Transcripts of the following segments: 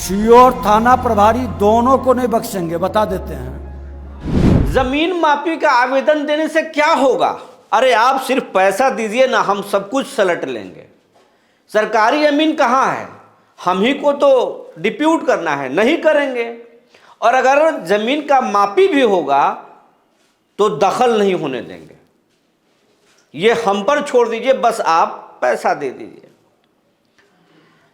CO और थाना प्रभारी दोनों को नहीं बख्शेंगे, बता देते हैं। जमीन मापी का आवेदन देने से क्या होगा? अरे आप सिर्फ पैसा दीजिए ना, हम सब कुछ सलट लेंगे। सरकारी जमीन कहाँ है? हम ही को तो डिप्यूट करना है, नहीं करेंगे। और अगर जमीन का मापी भी होगा तो दखल नहीं होने देंगे। ये हम पर छोड़ दीजिए, बस आप पैसा दे दीजिए।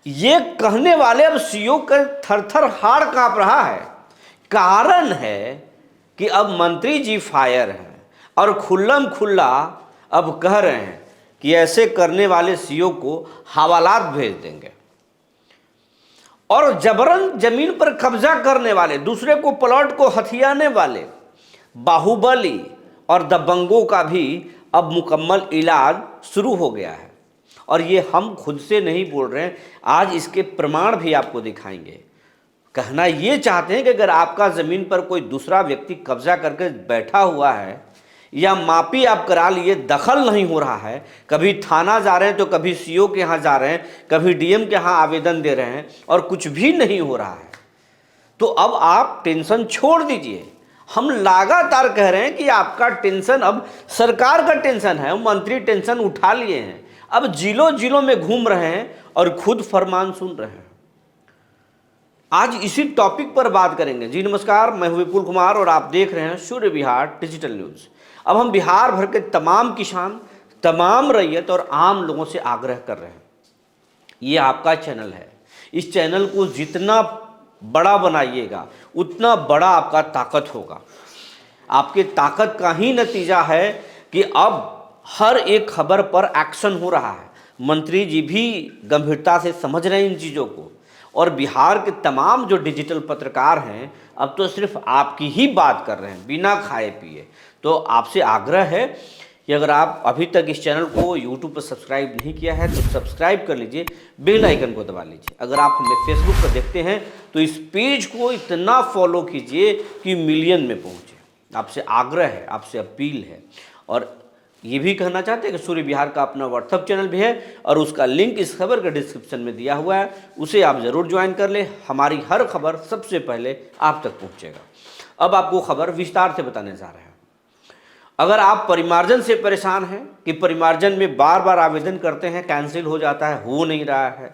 ये कहने वाले अब सीओ का थर-थर हाड़ कांप रहा है। कारण है कि अब मंत्री जी फायर हैं और खुल्लम खुल्ला अब कह रहे हैं कि ऐसे करने वाले सीओ को हवालात भेज देंगे। और जबरन जमीन पर कब्जा करने वाले, दूसरे को प्लॉट को हथियाने वाले बाहुबली और दबंगों का भी अब मुकम्मल इलाज शुरू हो गया है। और ये हम खुद से नहीं बोल रहे हैं, आज इसके प्रमाण भी आपको दिखाएंगे। कहना ये चाहते हैं कि अगर आपका ज़मीन पर कोई दूसरा व्यक्ति कब्जा करके बैठा हुआ है या मापी आप करा लिए, दखल नहीं हो रहा है, कभी थाना जा रहे हैं तो कभी सीओ के यहाँ जा रहे हैं, कभी डीएम के यहाँ आवेदन दे रहे हैं और कुछ भी नहीं हो रहा है, तो अब आप टेंशन छोड़ दीजिए। हम लगातार कह रहे हैं कि आपका टेंशन अब सरकार का टेंशन है, मंत्री टेंशन उठा लिए हैं, अब जिलों जिलों में घूम रहे हैं और खुद फरमान सुन रहे हैं। आज इसी टॉपिक पर बात करेंगे। जी नमस्कार, मैं हूं विपुल कुमार और आप देख रहे हैं सूर्य विहार डिजिटल न्यूज़। अब हम बिहार भर के तमाम किसान, तमाम रैयत और आम लोगों से आग्रह कर रहे हैं, ये आपका चैनल है, इस चैनल को जितना बड़ा बनाइएगा उतना बड़ा आपका ताकत होगा। आपके ताकत का ही नतीजा है कि अब हर एक खबर पर एक्शन हो रहा है। मंत्री जी भी गंभीरता से समझ रहे हैं इन चीज़ों को, और बिहार के तमाम जो डिजिटल पत्रकार हैं अब तो सिर्फ आपकी ही बात कर रहे हैं बिना खाए पिए। तो आपसे आग्रह है कि अगर आप अभी तक इस चैनल को यूट्यूब पर सब्सक्राइब नहीं किया है तो सब्सक्राइब कर लीजिए, बेल आइकन को दबा लीजिए। अगर आप हमें फेसबुक पर देखते हैं तो इस पेज को इतना फॉलो कीजिए कि मिलियन में पहुँचे। आपसे आग्रह है, आपसे अपील है। और ये भी कहना चाहते हैं कि सूर्य विहार का अपना व्हाट्सएप चैनल भी है और उसका लिंक इस खबर के डिस्क्रिप्शन में दिया हुआ है, उसे आप ज़रूर ज्वाइन कर लें। हमारी हर खबर सबसे पहले आप तक पहुँचेगा। अब आपको खबर विस्तार से बताने जा रहे हैं। अगर आप परिमार्जन से परेशान हैं कि परिमार्जन में बार बार आवेदन करते हैं, कैंसिल हो जाता है, हो नहीं रहा है,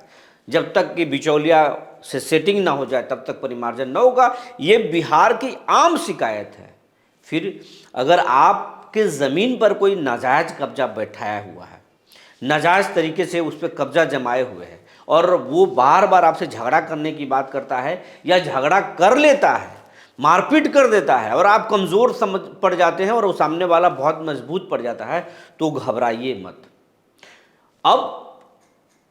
जब तक कि बिचौलिया से सेटिंग ना हो जाए तब तक परिमार्जन ना होगा, ये बिहार की आम शिकायत है। फिर अगर आपके ज़मीन पर कोई नाजायज़ कब्जा बैठाया हुआ है, नाजायज़ तरीके से उस पर कब्जा जमाए हुए है और वो बार बार आपसे झगड़ा करने की बात करता है या झगड़ा कर लेता है, मारपीट कर देता है और आप कमज़ोर समझ पड़ जाते हैं और वो सामने वाला बहुत मजबूत पड़ जाता है, तो घबराइए मत। अब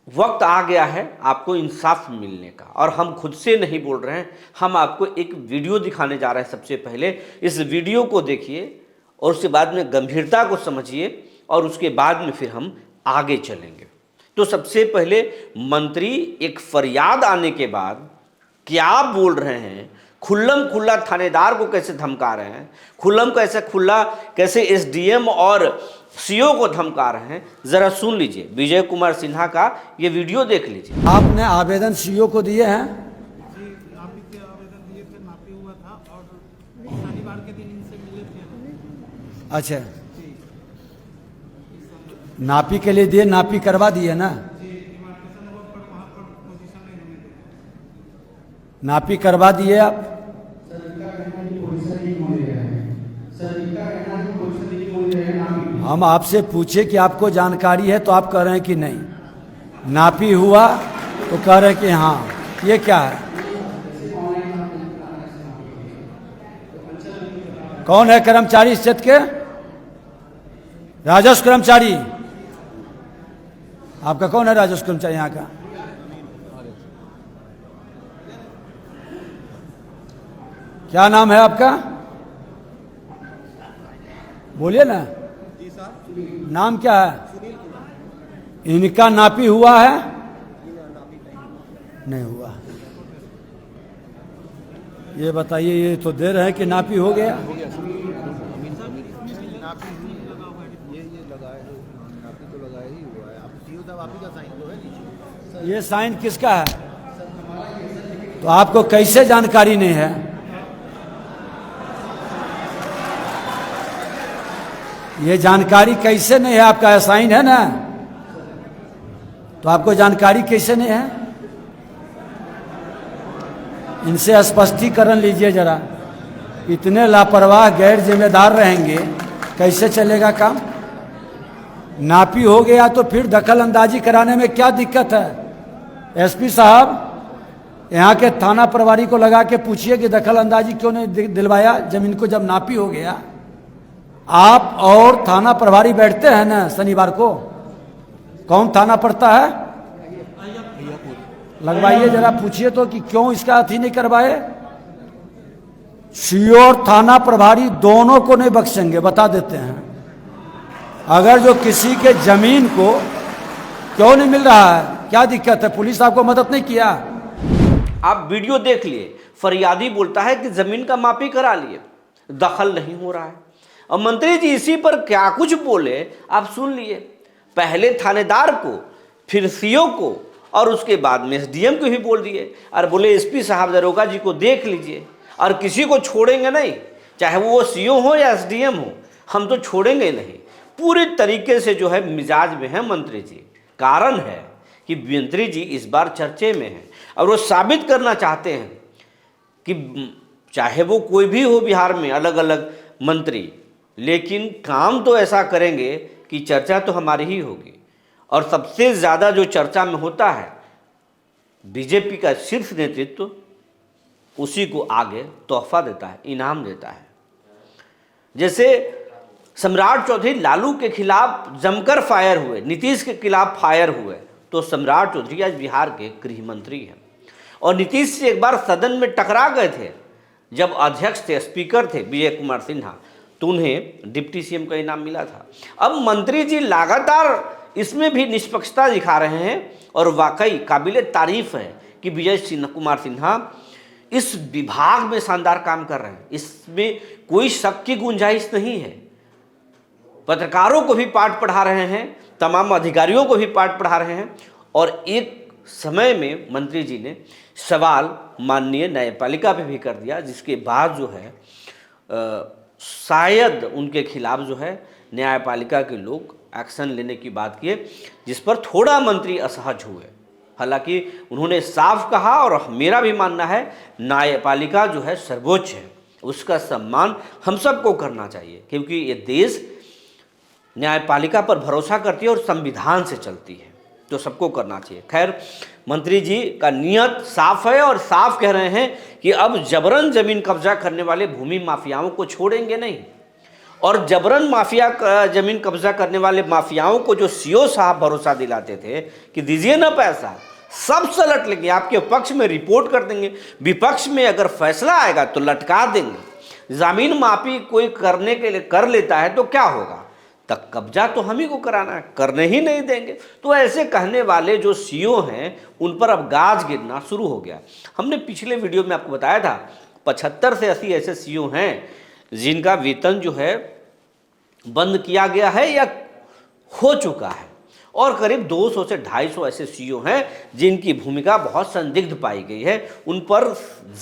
वक्त आ गया है आपको इंसाफ मिलने का, और हम खुद से नहीं बोल रहे हैं, हम आपको एक वीडियो दिखाने जा रहे हैं। सबसे पहले इस वीडियो को देखिए और उसके बाद में गंभीरता को समझिए और उसके बाद में फिर हम आगे चलेंगे। तो सबसे पहले मंत्री एक फरियाद आने के बाद क्या बोल रहे हैं, खुल्लम खुल्ला थानेदार को कैसे धमका रहे हैं, खुल्लम कैसे खुल्ला कैसे एसडीएम और सीओ को धमका रहे हैं, जरा सुन लीजिए। विजय कुमार सिन्हा का ये वीडियो देख लीजिए। आपने आवेदन सीओ को दिए हैं? जी, नापी के आवेदन दिए थे, नापी हुआ था और शनिवार के दिन इनसे मिले थे। अच्छा, नापी के लिए दिए, नापी करवा दिए ना? जी, डिमार्केशन हुआ पर वहाँ पर पोजीशन नहीं होने दी। नापी करवा दिए आप? हम आपसे पूछे कि आपको जानकारी है तो आप कह रहे हैं कि नहीं। नापी हुआ तो कह रहे हैं कि हाँ। ये क्या है? कौन है कर्मचारी इस क्षेत्र के? राजस्व कर्मचारी। आपका कौन है राजस्व कर्मचारी यहाँ का? क्या नाम है आपका? बोलिए ना। नाम क्या है? इनका नापी हुआ है? नहीं हुआ। ये बताइए, ये तो दे रहे हैं कि नापी हो गया। ये साइन किसका है? तो आपको कैसे जानकारी नहीं है? ये जानकारी कैसे नहीं है? आपका असाइन है ना, तो आपको जानकारी कैसे नहीं है? इनसे स्पष्टीकरण लीजिए जरा। इतने लापरवाह गैर जिम्मेदार रहेंगे, कैसे चलेगा काम? नापी हो गया तो फिर दखल अंदाजी कराने में क्या दिक्कत है? एसपी साहब, यहाँ के थाना प्रभारी को लगा के पूछिए कि दखल अंदाजी क्यों नहीं दिलवाया जमीन को, जब नापी हो गया। आप और थाना प्रभारी बैठते हैं ना शनिवार को, कौन थाना पड़ता है? लगवाइए जरा, पूछिए तो कि क्यों इसका अथी नहीं करवाए। सीओ और थाना प्रभारी दोनों को नहीं बख्शेंगे, बता देते हैं। अगर जो किसी के जमीन को क्यों नहीं मिल रहा है, क्या दिक्कत है? पुलिस आपको मदद नहीं किया? आप वीडियो देख लिए, फरियादी बोलता है कि जमीन का मापी करा लिए, दखल नहीं हो रहा है। और मंत्री जी इसी पर क्या कुछ बोले आप सुन लिए। पहले थानेदार को, फिर सीओ को, और उसके बाद में एसडीएम को भी बोल दिए, और बोले एसपी साहब दरोगा जी को देख लीजिए, और किसी को छोड़ेंगे नहीं, चाहे वो सीओ हो या एसडीएम हो, हम तो छोड़ेंगे नहीं। पूरी तरीके से जो है मिजाज में है मंत्री जी। कारण है कि मंत्री जी इस बार चर्चे में हैं और वो साबित करना चाहते हैं कि चाहे वो कोई भी हो बिहार में अलग अलग मंत्री, लेकिन काम तो ऐसा करेंगे कि चर्चा तो हमारी ही होगी। और सबसे ज़्यादा जो चर्चा में होता है बीजेपी का शीर्ष नेतृत्व, उसी को आगे तोहफा देता है, इनाम देता है। जैसे सम्राट चौधरी लालू के खिलाफ जमकर फायर हुए, नीतीश के खिलाफ फायर हुए, तो सम्राट चौधरी आज बिहार के गृह मंत्री हैं और नीतीश से एक बार सदन में टकरा गए थे। जब अध्यक्ष थे, स्पीकर थे विजय कुमार सिन्हा, तो उन्हें डिप्टी सीएम का इनाम मिला था। अब मंत्री जी लगातार इसमें भी निष्पक्षता दिखा रहे हैं और वाकई काबिले तारीफ है कि विजय कुमार सिन्हा इस विभाग में शानदार काम कर रहे हैं। इसमें कोई शक की गुंजाइश नहीं है। पत्रकारों को भी पाठ पढ़ा रहे हैं, तमाम अधिकारियों को भी पाठ पढ़ा रहे हैं। और एक समय में मंत्री जी ने सवाल माननीय न्यायपालिका पे भी कर दिया, जिसके बाद जो है शायद उनके खिलाफ जो है न्यायपालिका के लोग एक्शन लेने की बात किए, जिस पर थोड़ा मंत्री असहज हुए। हालांकि उन्होंने साफ कहा, और मेरा भी मानना है न्यायपालिका जो है सर्वोच्च है, उसका सम्मान हम सबको करना चाहिए, क्योंकि ये देश न्यायपालिका पर भरोसा करती है और संविधान से चलती है, तो सबको करना चाहिए। खैर, मंत्री जी का नियत साफ है और साफ कह रहे हैं कि अब जबरन जमीन कब्जा करने वाले भूमि माफियाओं को छोड़ेंगे नहीं। और जबरन जमीन कब्जा करने वाले माफियाओं को जो सीओ साहब भरोसा दिलाते थे कि दीजिए ना पैसा, सब सलट लेंगे, आपके पक्ष में रिपोर्ट कर देंगे, विपक्ष में अगर फैसला आएगा तो लटका देंगे। जमीन माफी कोई करने के लिए कर लेता है तो क्या होगा, तक कब्जा तो हम ही को कराना है, करने ही नहीं देंगे। तो ऐसे कहने वाले जो सीओ हैं उन पर अब गाज गिरना शुरू हो गया। हमने पिछले वीडियो में आपको बताया था 75 से 80 ऐसे सीओ हैं जिनका वेतन जो है बंद किया गया है या हो चुका है, और करीब 200 से 250 ऐसे सीओ हैं जिनकी भूमिका बहुत संदिग्ध पाई गई है। उन पर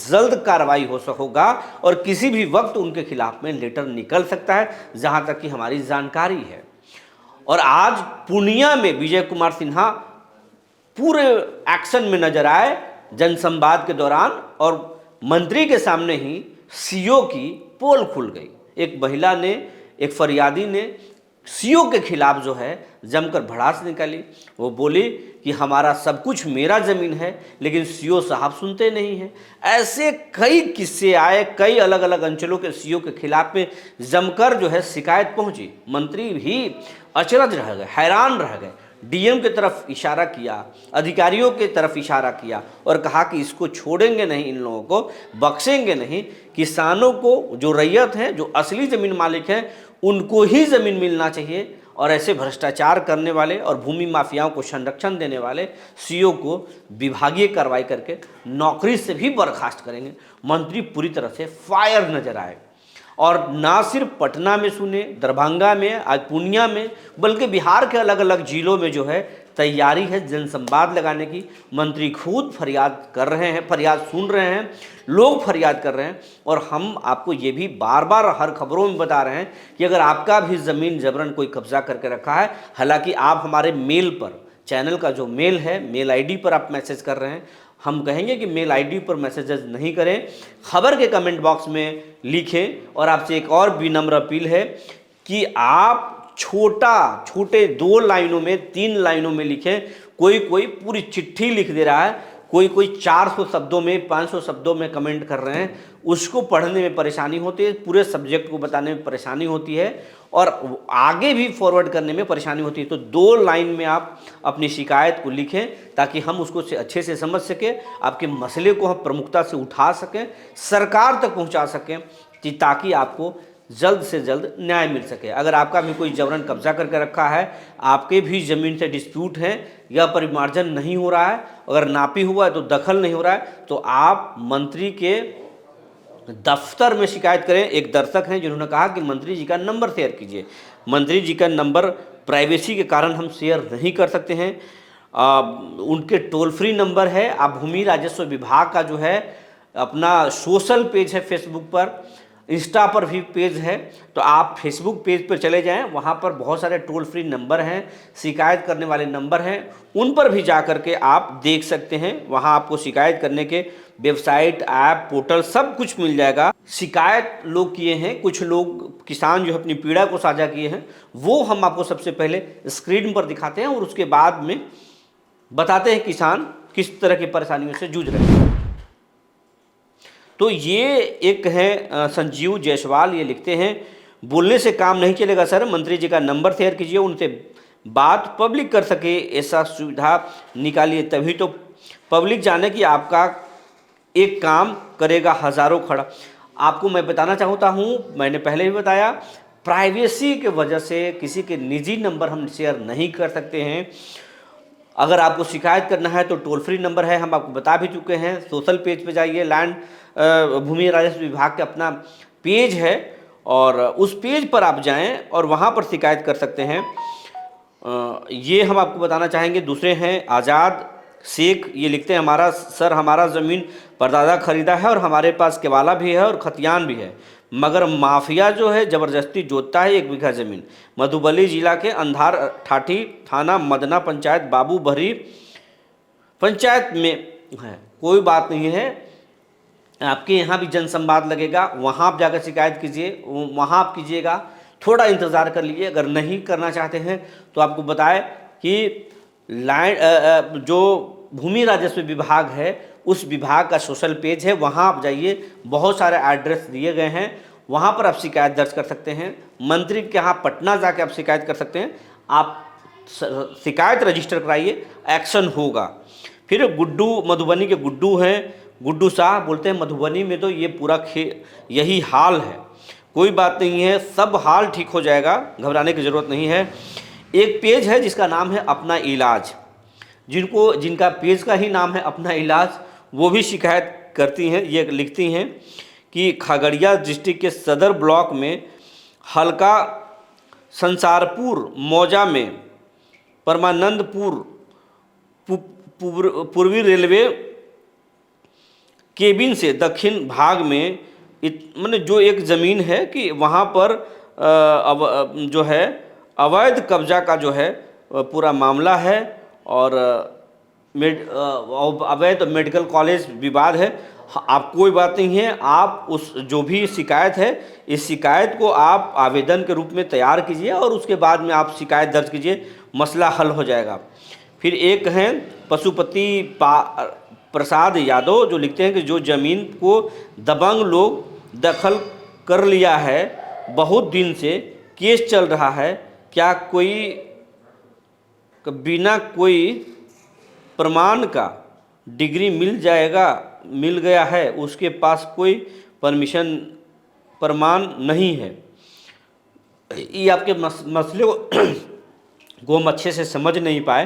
जल्द कार्रवाई होगा और किसी भी वक्त उनके खिलाफ में लेटर निकल सकता है, जहां तक कि हमारी जानकारी है। और आज पूर्णिया में विजय कुमार सिन्हा पूरे एक्शन में नजर आए जनसंवाद के दौरान, और मंत्री के सामने ही सीओ की पोल खुल गई। एक महिला ने, एक फरियादी ने सीओ के खिलाफ जो है जमकर भड़ास निकाली। वो बोली कि हमारा सब कुछ मेरा ज़मीन है, लेकिन सीओ साहब सुनते नहीं हैं। ऐसे कई किस्से आए, कई अलग अलग अंचलों के सीओ के खिलाफ में जमकर जो है शिकायत पहुंची। मंत्री भी अचरज रह गए, हैरान रह गए। डीएम की तरफ इशारा किया, अधिकारियों की तरफ इशारा किया और कहा कि इसको छोड़ेंगे नहीं, इन लोगों को बख्शेंगे नहीं। किसानों को, जो रैयत हैं, जो असली ज़मीन मालिक हैं, उनको ही ज़मीन मिलना चाहिए। और ऐसे भ्रष्टाचार करने वाले और भूमि माफियाओं को संरक्षण देने वाले सीओ को विभागीय कार्रवाई करके नौकरी से भी बर्खास्त करेंगे। मंत्री पूरी तरह से फायर नजर आए, और ना सिर्फ पटना में सुने, दरभंगा में, आज पूर्णिया में, बल्कि बिहार के अलग अलग जिलों में जो है तैयारी है जनसंवाद लगाने की। मंत्री खुद फरियाद कर रहे हैं, फरियाद सुन रहे हैं, लोग फरियाद कर रहे हैं। और हम आपको ये भी बार बार हर खबरों में बता रहे हैं कि अगर आपका भी ज़मीन जबरन कोई कब्जा करके रखा है, हालांकि आप हमारे मेल पर, चैनल का जो मेल है, मेल आईडी पर आप मैसेज कर रहे हैं, हम कहेंगे कि मेल आईडी पर मैसेजेस नहीं करें, खबर के कमेंट बॉक्स में लिखें। और आपसे एक और विनम्र अपील है कि आप छोटे 2 लाइनों में, 3 लाइनों में लिखें। कोई पूरी चिट्ठी लिख दे रहा है, कोई 400 शब्दों में, 500 शब्दों में कमेंट कर रहे हैं, उसको पढ़ने में परेशानी होती है, पूरे सब्जेक्ट को बताने में परेशानी होती है और आगे भी फॉरवर्ड करने में परेशानी होती है। तो 2 लाइन में आप अपनी शिकायत को लिखें ताकि हम उसको अच्छे से समझ सकें, आपके मसले को हम प्रमुखता से उठा सकें, सरकार तक पहुंचा सकें, ताकि आपको जल्द से जल्द न्याय मिल सके। अगर आपका भी कोई जबरन कब्जा करके रखा है, आपके भी ज़मीन से डिस्प्यूट है या परिमार्जन नहीं हो रहा है, अगर नापी हुआ है तो दखल नहीं हो रहा है, तो आप मंत्री के दफ्तर में शिकायत करें। एक दर्शक हैं जिन्होंने कहा कि मंत्री जी का नंबर शेयर कीजिए। मंत्री जी का नंबर प्राइवेसी के कारण हम शेयर नहीं कर सकते हैं। उनके टोल फ्री नंबर है। आप भूमि राजस्व विभाग का जो है अपना सोशल पेज है, फेसबुक पर, इंस्टा पर भी पेज है, तो आप फेसबुक पेज पर चले जाएं, वहाँ पर बहुत सारे टोल फ्री नंबर हैं, शिकायत करने वाले नंबर हैं, उन पर भी जा कर के आप देख सकते हैं। वहाँ आपको शिकायत करने के वेबसाइट, ऐप, पोर्टल सब कुछ मिल जाएगा। शिकायत लोग किए हैं, कुछ लोग किसान जो अपनी पीड़ा को साझा किए हैं, वो हम आपको सबसे पहले स्क्रीन पर दिखाते हैं और उसके बाद में बताते हैं किसान किस तरह की परेशानियों से जूझ रहे हैं। तो ये एक है संजीव जायसवाल, ये लिखते हैं, बोलने से काम नहीं चलेगा सर, मंत्री जी का नंबर शेयर कीजिए, उनसे बात पब्लिक कर सके, ऐसा सुविधा निकालिए, तभी तो पब्लिक जाने कि आपका एक काम करेगा हज़ारों खड़ा। आपको मैं बताना चाहता हूँ, मैंने पहले भी बताया, प्राइवेसी के वजह से किसी के निजी नंबर हम शेयर नहीं कर सकते हैं। अगर आपको शिकायत करना है तो टोल फ्री नंबर है, हम आपको बता भी चुके हैं। सोशल पेज पे जाइए, लैंड भूमि राजस्व विभाग का अपना पेज है और उस पेज पर आप जाएं और वहां पर शिकायत कर सकते हैं। ये हम आपको बताना चाहेंगे। दूसरे हैं आज़ाद शेख, ये लिखते हैं, हमारा ज़मीन परदादा खरीदा है और हमारे पास केवाला भी है और खतियान भी है, मगर माफिया जो है ज़बरदस्ती जोतता है 1 बीघा ज़मीन। मधुबनी जिला के अंधार ठाठी थाना मदना पंचायत बाबू भरी पंचायत में है। कोई बात नहीं है, आपके यहाँ भी जनसंवाद लगेगा, वहाँ आप जाकर शिकायत कीजिए, वहाँ आप कीजिएगा। थोड़ा इंतज़ार कर लीजिए। अगर नहीं करना चाहते हैं तो आपको बताएं कि जो भूमि राजस्व विभाग है उस विभाग का सोशल पेज है, वहाँ आप जाइए, बहुत सारे एड्रेस दिए गए हैं, वहाँ पर आप शिकायत दर्ज कर सकते हैं। मंत्री के यहाँ पटना जाके आप शिकायत कर सकते हैं। आप शिकायत रजिस्टर कराइए, एक्शन होगा। फिर गुड्डू, मधुबनी के गुड्डू हैं, गुड्डू साहब बोलते हैं, मधुबनी में तो ये पूरा यही हाल है। कोई बात नहीं है, सब हाल ठीक हो जाएगा, घबराने की ज़रूरत नहीं है। एक पेज है जिसका नाम है अपना इलाज, जिनका पेज का ही नाम है अपना इलाज, वो भी शिकायत करती हैं। ये लिखती हैं कि खगड़िया डिस्ट्रिक्ट के सदर ब्लॉक में हल्का संसारपुर मौजा में परमानंदपुर पूर्वी रेलवे केबिन से दक्षिण भाग में मैंने जो एक ज़मीन है कि वहाँ पर जो है अवैध कब्जा का जो है पूरा मामला है और अवैध मेडिकल कॉलेज विवाद है। आप कोई बात नहीं है, आप उस जो भी शिकायत है, इस शिकायत को आप आवेदन के रूप में तैयार कीजिए और उसके बाद में आप शिकायत दर्ज कीजिए, मसला हल हो जाएगा। फिर एक हैं पशुपति प्रसाद यादव, जो लिखते हैं कि जो ज़मीन को दबंग लोग दखल कर लिया है, बहुत दिन से केस चल रहा है, क्या कोई बिना कोई प्रमाण का डिग्री मिल गया है, उसके पास कोई प्रमाण नहीं है। ये आपके मसले को हम अच्छे से समझ नहीं पाए।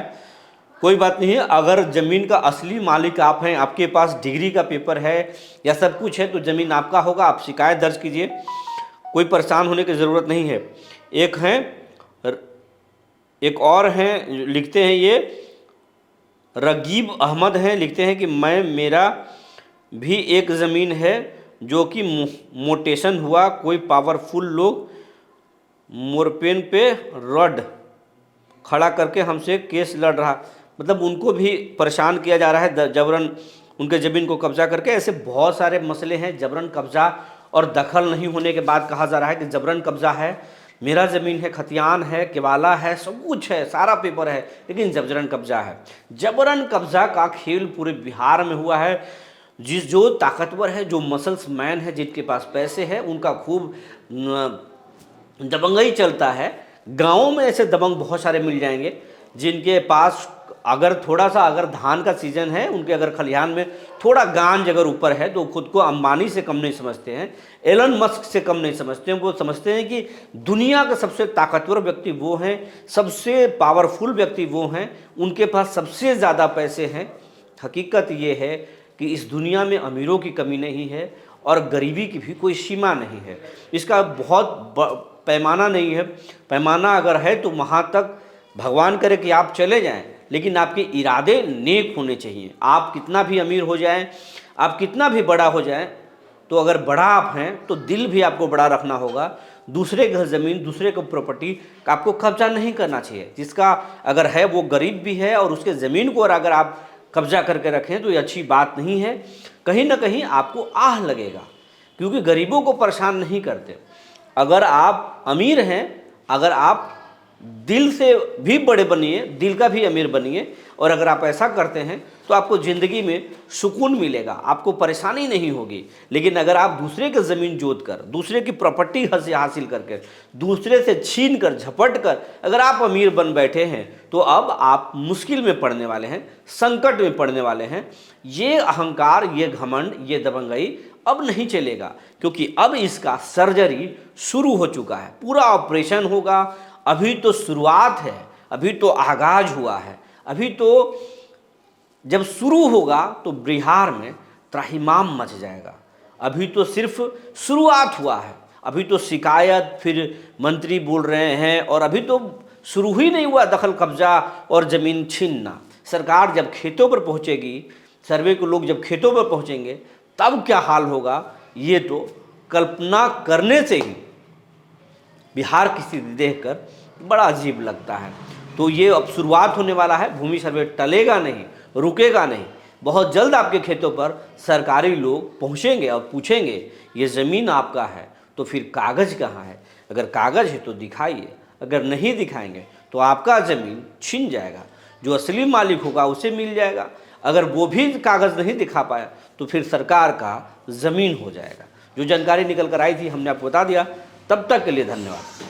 कोई बात नहीं है, अगर ज़मीन का असली मालिक आप हैं, आपके पास डिग्री का पेपर है या सब कुछ है, तो ज़मीन आपका होगा, आप शिकायत दर्ज कीजिए, कोई परेशान होने की ज़रूरत नहीं है। एक हैं एक और हैं, लिखते हैं ये रगीब अहमद हैं, लिखते हैं कि मेरा भी एक ज़मीन है जो कि मोटेशन हुआ, कोई पावरफुल लोग मोरपेन पे रड खड़ा करके हमसे केस लड़ रहा, मतलब उनको भी परेशान किया जा रहा है जबरन उनके ज़मीन को कब्जा करके। ऐसे बहुत सारे मसले हैं, जबरन कब्जा और दखल नहीं होने के बाद कहा जा रहा है कि जबरन कब्जा है, मेरा ज़मीन है, खतियान है, केवाला है, सब कुछ है, सारा पेपर है, लेकिन जबरन कब्जा है। जबरन कब्जा का खेल पूरे बिहार में हुआ है। जो ताकतवर है, जो मसल्स मैन है, जिनके पास पैसे है, उनका खूब दबंगई चलता है। गाँवों में ऐसे दबंग बहुत सारे मिल जाएंगे जिनके पास अगर थोड़ा सा अगर धान का सीज़न है, उनके अगर खलिहान में थोड़ा गांज अगर ऊपर है तो खुद को अंबानी से कम नहीं समझते हैं, एलन मस्क से कम नहीं समझते हैं। वो समझते हैं कि दुनिया के सबसे ताकतवर व्यक्ति वो हैं, सबसे पावरफुल व्यक्ति वो हैं, उनके पास सबसे ज़्यादा पैसे हैं। हकीकत ये है कि इस दुनिया में अमीरों की कमी नहीं है और गरीबी की भी कोई सीमा नहीं है। इसका बहुत पैमाना नहीं है। पैमाना अगर है तो वहाँ तक भगवान करे कि आप चले जाएं, लेकिन आपके इरादे नेक होने चाहिए। आप कितना भी अमीर हो जाएं, आप कितना भी बड़ा हो जाएं, तो अगर बड़ा आप हैं तो दिल भी आपको बड़ा रखना होगा। दूसरे घर ज़मीन, दूसरे को प्रॉपर्टी का आपको कब्जा नहीं करना चाहिए। जिसका अगर है वो गरीब भी है और उसके ज़मीन को अगर आप कब्जा करके रखें तो ये अच्छी बात नहीं है। कहीं ना कहीं आपको आह लगेगा, क्योंकि गरीबों को परेशान नहीं करते। अगर आप अमीर हैं, अगर आप दिल से भी बड़े बनिए, दिल का भी अमीर बनिए, और अगर आप ऐसा करते हैं तो आपको ज़िंदगी में सुकून मिलेगा, आपको परेशानी नहीं होगी। लेकिन अगर आप दूसरे की ज़मीन जोत कर, दूसरे की प्रॉपर्टी हासिल करके, दूसरे से छीन कर, झपट कर अगर आप अमीर बन बैठे हैं तो अब आप मुश्किल में पड़ने वाले हैं, संकट में पड़ने वाले हैं। ये अहंकार, ये घमंड, ये दबंगई अब नहीं चलेगा, क्योंकि अब इसका सर्जरी शुरू हो चुका है, पूरा ऑपरेशन होगा। अभी तो शुरुआत है, अभी तो आगाज हुआ है। अभी तो जब शुरू होगा तो बिहार में त्राहिमाम मच जाएगा। अभी तो सिर्फ शुरुआत हुआ है। अभी तो शिकायत, फिर मंत्री बोल रहे हैं, और अभी तो शुरू ही नहीं हुआ दखल कब्जा और ज़मीन छीनना। सरकार जब खेतों पर पहुंचेगी, सर्वे के लोग जब खेतों पर पहुंचेंगे, तब क्या हाल होगा, ये तो कल्पना करने से ही बिहार की स्थिति देखकर बड़ा अजीब लगता है। तो ये अब शुरुआत होने वाला है। भूमि सर्वे टलेगा नहीं, रुकेगा नहीं। बहुत जल्द आपके खेतों पर सरकारी लोग पहुंचेंगे और पूछेंगे ये ज़मीन आपका है, तो फिर कागज़ कहाँ है? अगर कागज़ है तो दिखाइए, अगर नहीं दिखाएंगे तो आपका ज़मीन छीन जाएगा। जो असली मालिक होगा उसे मिल जाएगा। अगर वो भी कागज़ नहीं दिखा पाया तो फिर सरकार का ज़मीन हो जाएगा। जो जानकारी निकल कर आई थी हमने आपको बता दिया। तब तक के लिए धन्यवाद।